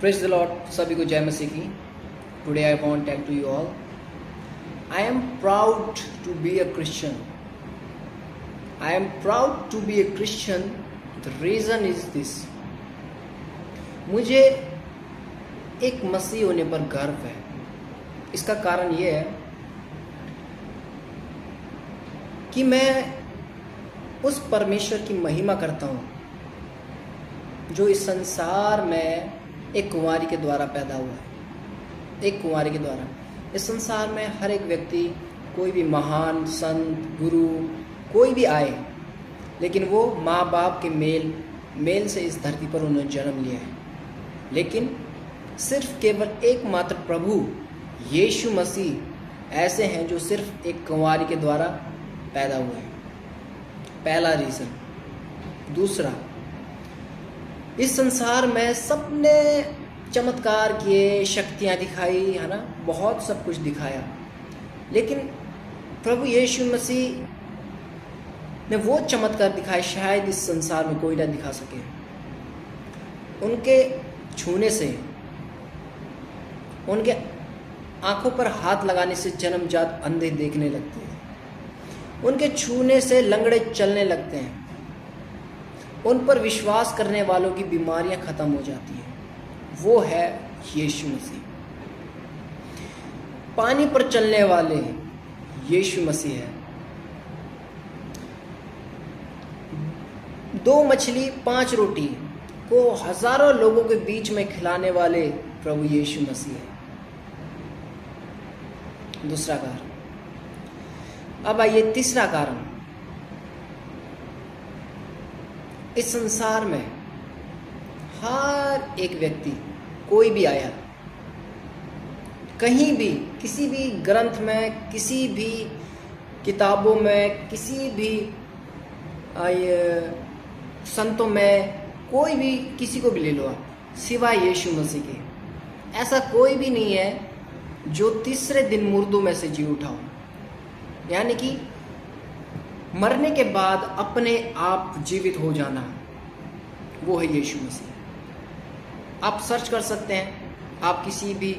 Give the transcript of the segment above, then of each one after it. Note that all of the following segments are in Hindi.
Praise the Lord. सभी को जय मसीह की। Today I want tell to you all, I am proud to be a Christian. I am proud to be a Christian. The reason is this, मुझे एक मसीह होने पर गर्व है। इसका कारण यह है कि मैं उस परमेश्वर की महिमा करता हूँ जो इस संसार में एक कुंवारी के द्वारा पैदा हुआ है। एक कुंवारी के द्वारा इस संसार में हर एक व्यक्ति, कोई भी महान संत, गुरु, कोई भी आए, लेकिन वो माँ बाप के मेल से इस धरती पर उन्होंने जन्म लिया है। लेकिन सिर्फ केवल एकमात्र प्रभु यीशु मसीह ऐसे हैं जो सिर्फ एक कुंवारी के द्वारा पैदा हुए हैं। पहला रीज़न। दूसरा, इस संसार में सबने चमत्कार किए, शक्तियाँ दिखाई, है ना, बहुत सब कुछ दिखाया, लेकिन प्रभु यीशु मसीह ने वो चमत्कार दिखाए शायद इस संसार में कोई ना दिखा सके। उनके छूने से, उनके आंखों पर हाथ लगाने से जन्मजात अंधे देखने लगते हैं। उनके छूने से लंगड़े चलने लगते हैं। उन पर विश्वास करने वालों की बीमारियां खत्म हो जाती हैं। वो है यीशु मसीह। पानी पर चलने वाले यीशु मसीह है। 2 मछली 5 रोटी को हजारों लोगों के बीच में खिलाने वाले प्रभु यीशु मसीह है। दूसरा कारण। अब आइए तीसरा कारण। इस संसार में हर एक व्यक्ति, कोई भी आया, कहीं भी, किसी भी ग्रंथ में, किसी भी किताबों में, किसी भी संतों में, कोई भी, किसी को भी ले लो आप, सिवाय यीशु मसीह के, ऐसा कोई भी नहीं है जो तीसरे दिन मुर्दों में से जी उठा हो। यानी कि मरने के बाद अपने आप जीवित हो जाना, वो है यीशु मसीह। आप सर्च कर सकते हैं, आप किसी भी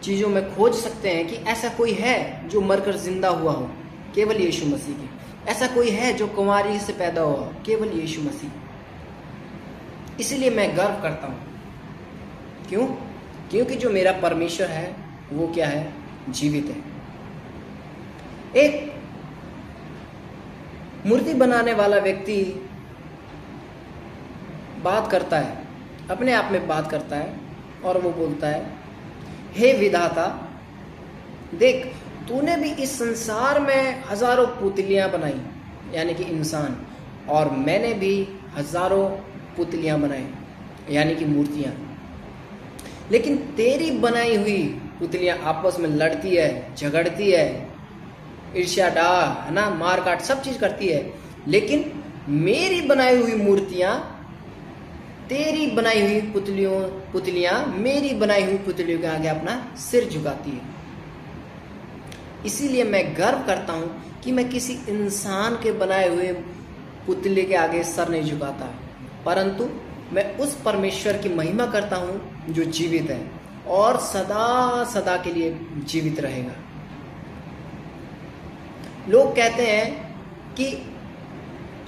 चीज़ों में खोज सकते हैं कि ऐसा कोई है जो मरकर जिंदा हुआ हो, केवल यीशु मसीह की। ऐसा कोई है जो कुंवारी से पैदा हुआ हो, केवल यीशु मसीह। इसलिए मैं गर्व करता हूँ। क्यों? क्योंकि जो मेरा परमेश्वर है वो क्या है? जीवित है। एक मूर्ति बनाने वाला व्यक्ति बात करता है, अपने आप में बात करता है, और वो बोलता है, हे विधाता, देख, तूने भी इस संसार में हजारों पुतलियां बनाई, यानी कि इंसान, और मैंने भी हजारों पुतलियां बनाई, यानी कि मूर्तियां। लेकिन तेरी बनाई हुई पुतलियां आपस में लड़ती है, झगड़ती है, ईर्ष्या डाह, है ना, मार काट, सब चीज करती है। लेकिन मेरी बनाई हुई मूर्तियां, तेरी बनाई हुई पुतलियां मेरी बनाई हुई पुतलियों के आगे अपना सिर झुकाती है। इसीलिए मैं गर्व करता हूं कि मैं किसी इंसान के बनाए हुए पुतले के आगे सर नहीं झुकाता, परंतु मैं उस परमेश्वर की महिमा करता हूं जो जीवित है और सदा सदा के लिए जीवित रहेगा। लोग कहते हैं कि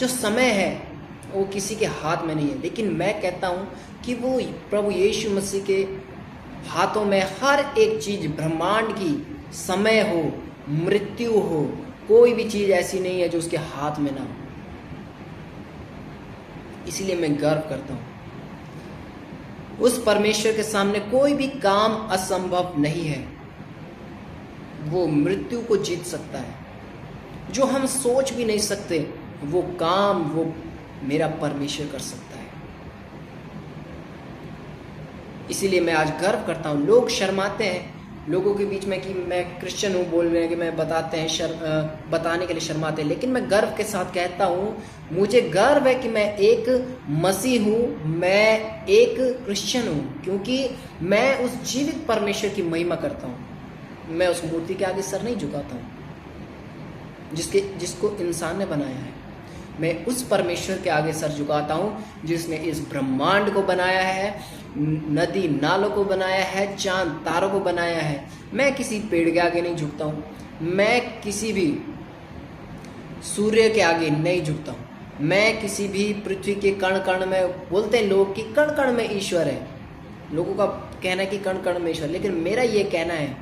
जो समय है वो किसी के हाथ में नहीं है, लेकिन मैं कहता हूं कि वो प्रभु यीशु मसीह के हाथों में हर एक चीज, ब्रह्मांड की, समय हो, मृत्यु हो, कोई भी चीज ऐसी नहीं है जो उसके हाथ में ना हो। इसलिए मैं गर्व करता हूं। उस परमेश्वर के सामने कोई भी काम असंभव नहीं है। वो मृत्यु को जीत सकता है। जो हम सोच भी नहीं सकते वो काम वो मेरा परमेश्वर कर सकता है। इसीलिए मैं आज गर्व करता हूं। लोग शर्माते हैं लोगों के बीच में कि मैं क्रिश्चियन हूं, बोल रहे हैं कि मैं बताने के लिए शर्माते हैं, लेकिन मैं गर्व के साथ कहता हूं, मुझे गर्व है कि मैं एक मसीह हूं, मैं एक क्रिश्चियन हूं, क्योंकि मैं उस जीवित परमेश्वर की महिमा करता हूं। मैं उस मूर्ति के आगे सर नहीं झुकाता हूं जिसको इंसान ने बनाया है। मैं उस परमेश्वर के आगे सर झुकाता हूँ जिसने इस ब्रह्मांड को बनाया है, नदी नालों को बनाया है, चांद तारों को बनाया है। मैं किसी पेड़ के आगे नहीं झुकता हूँ, मैं किसी भी सूर्य के आगे नहीं झुकता हूँ, मैं किसी भी पृथ्वी के कण कण में, बोलते हैं लोग कि कण कण में ईश्वर है, लोगों का कहना है कि कण कण में ईश्वर, लेकिन मेरा ये कहना है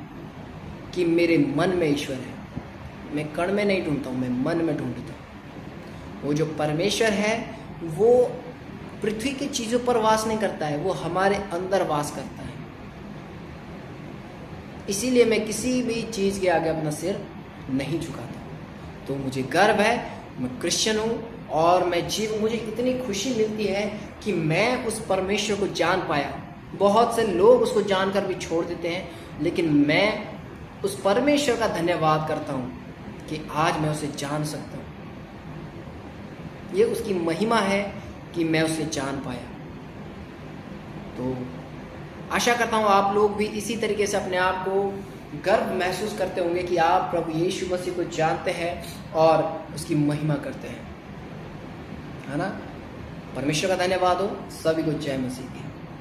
कि मेरे मन में ईश्वर है। मैं कण में नहीं ढूंढता हूँ, मैं मन में ढूंढता हूँ। वो जो परमेश्वर है वो पृथ्वी की चीज़ों पर वास नहीं करता है, वो हमारे अंदर वास करता है। इसीलिए मैं किसी भी चीज़ के आगे अपना सिर नहीं झुकाता। तो मुझे गर्व है, मैं क्रिश्चियन हूँ और मुझे इतनी खुशी मिलती है कि मैं उस परमेश्वर को जान पाया। बहुत से लोग उसको जानकर भी छोड़ देते हैं, लेकिन मैं उस परमेश्वर का धन्यवाद करता हूँ कि आज मैं उसे जान सकता हूँ। ये उसकी महिमा है कि मैं उसे जान पाया। तो आशा करता हूँ आप लोग भी इसी तरीके से अपने आप को गर्व महसूस करते होंगे कि आप प्रभु यीशु मसीह को जानते हैं और उसकी महिमा करते हैं, है ना। परमेश्वर का धन्यवाद हो। सभी को जय मसीह की।